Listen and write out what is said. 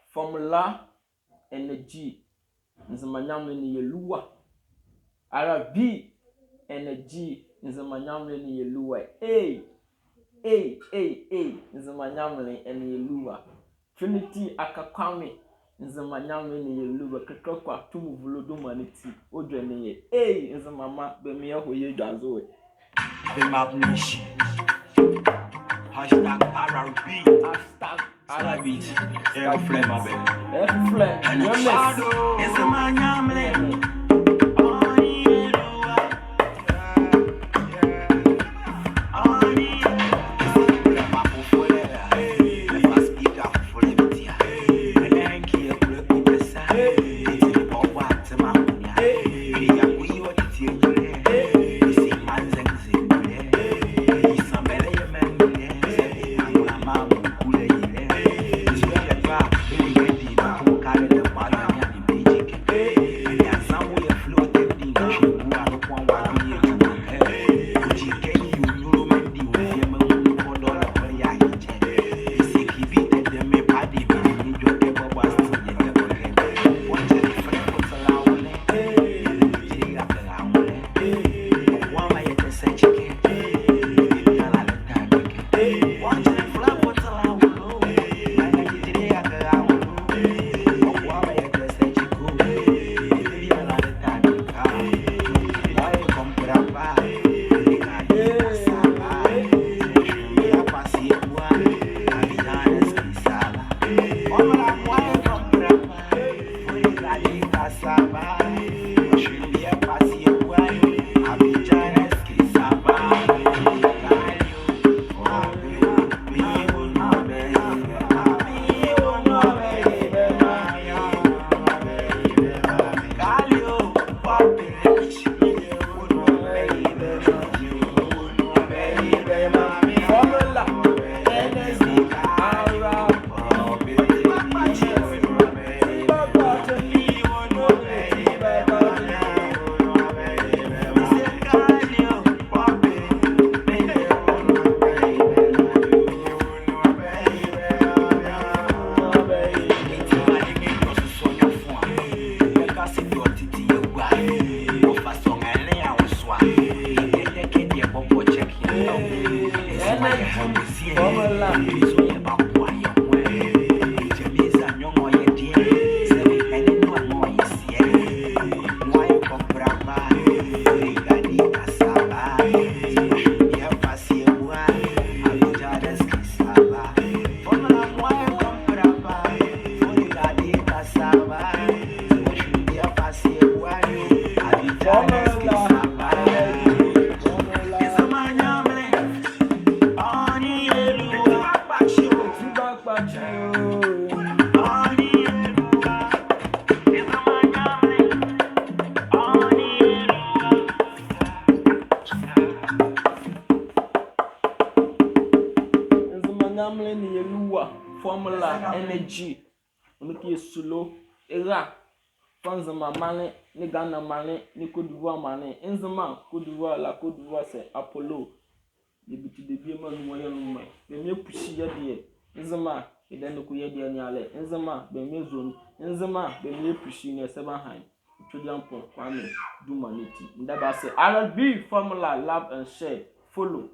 formula energy Nzema nyamle ni yeluwa R&B energy Nzema nyamle ni yeluwa Nzema nyamle ni yeluwa Trinity Ackah Kwame Nzema nyamle ni yeluwa Kekakwa tumu vulodo maniti Odre ni ye Nzema ma bemiye hoye dwazowe Bemabnishi Hashtag R&B R&B Airflame my baby Airflame Nzema nyamle Formula energy Oniki sulo Era Nzema mane ni Ghana mane ni Côte d'Ivoire mane Nzema Côte d'Ivoire la Côte d'Ivoire c'est Apollo Debiti debie manu moya nume Bemye pushi yedie Nzema Edene kuyedie ni ale Nzema bemye zone Nzema bemye pushi ni seba hain Tudiampo Kwame Dumaniti Ndaba se R&B Formula Love and Share Follow